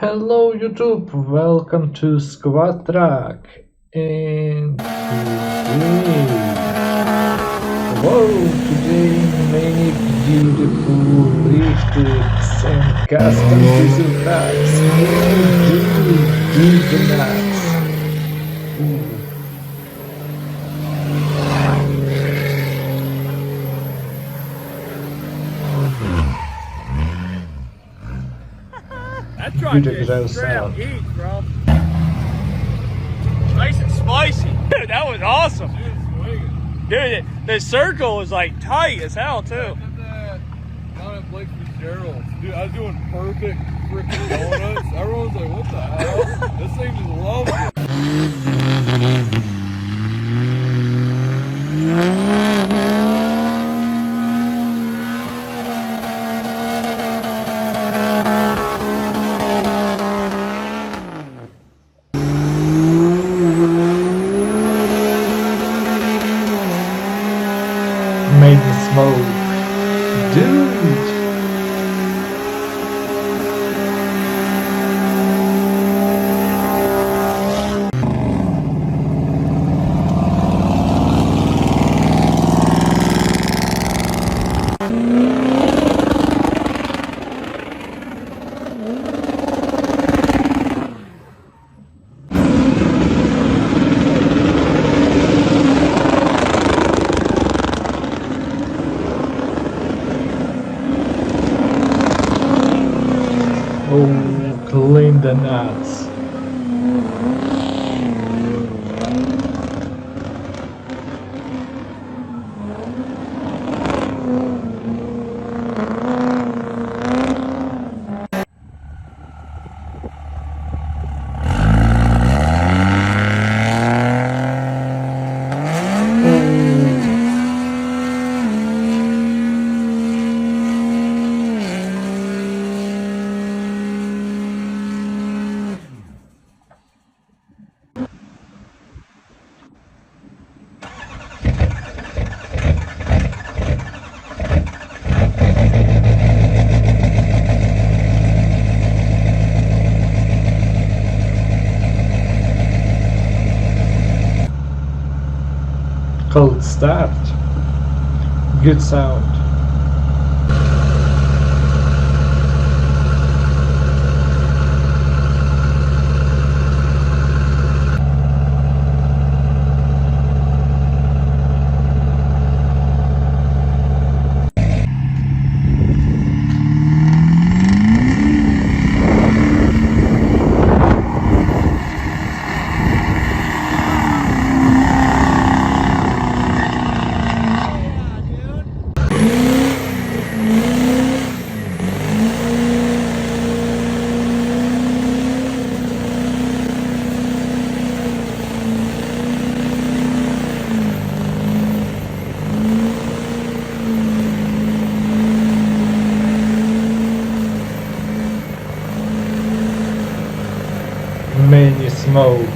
Hello YouTube, welcome to Squad Track. And today many beautiful lifts and custom diesel tracks. Oh dude, dig the nuts. Ooh. That truck Good is exhaust straight up sound. heat, bro. Nice and spicy. Dude, that was awesome. Dude, the circle was like tight as hell too. I did that down at Blake Fitzgerald. Dude, I was doing perfect freaking donuts. Everyone's like, what the hell? This thing just loves it. Made the smoke. Dude! Oh, clean the nuts. Cold start. Good sound. Many smoke.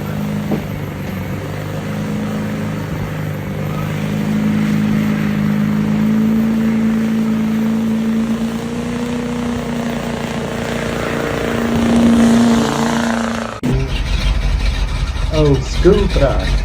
Old school track.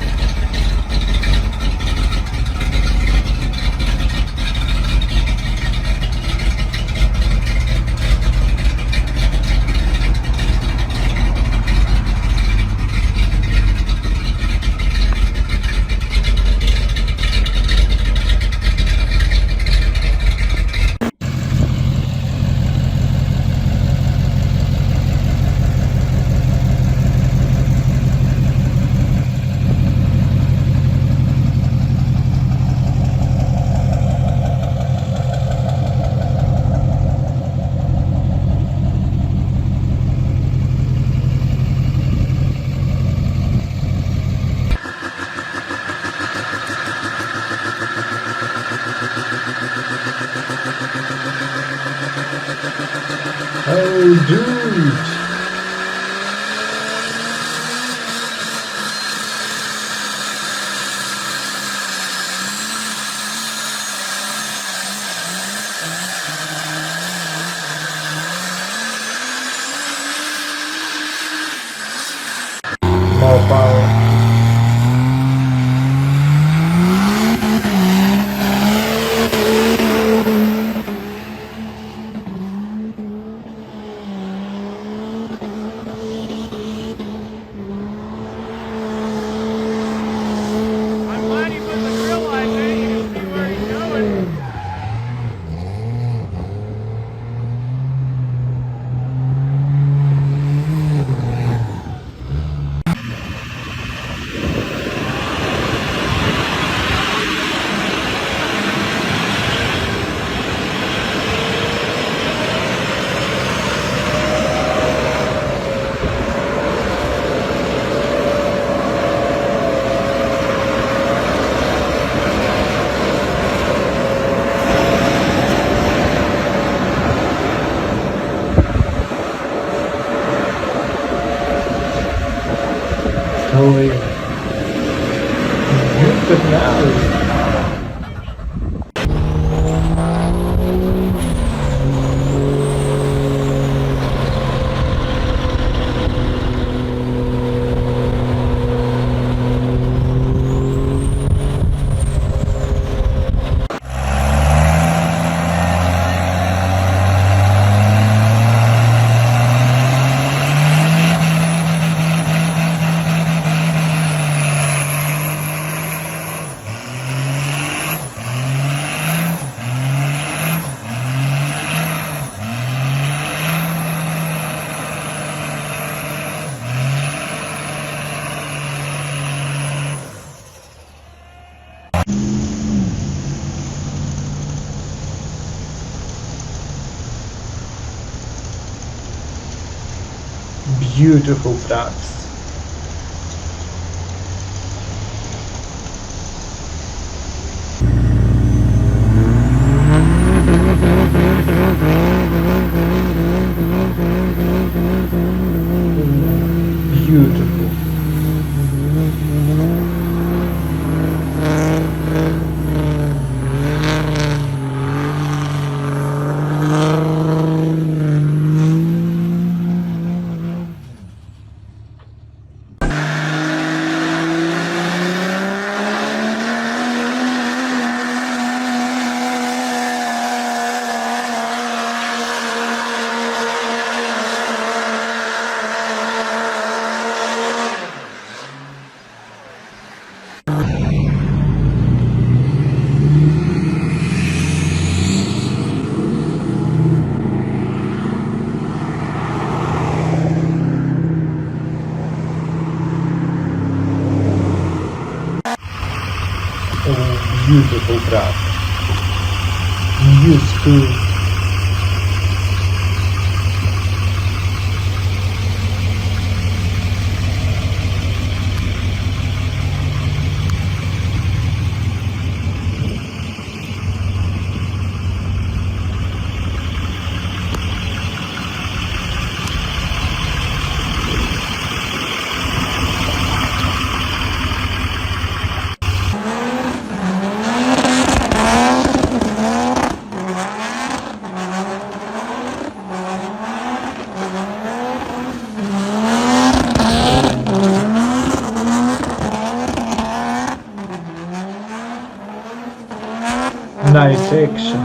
Oh dude! more power. I'm glad he put the grill lights in. You can see where he's going. Holy. Good now. Beautiful tracks. Beautiful. Oh, beautiful track. New school. Night action.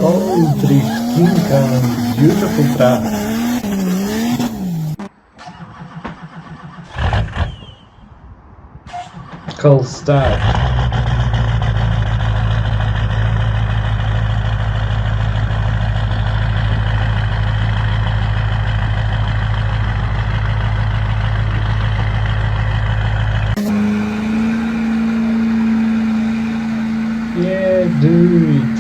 Oh, drifting and beautiful track. Cold start. Yeah, do it.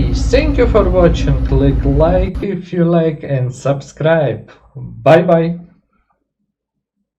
Okay, thank you for watching. Click like if you like and subscribe. Bye bye.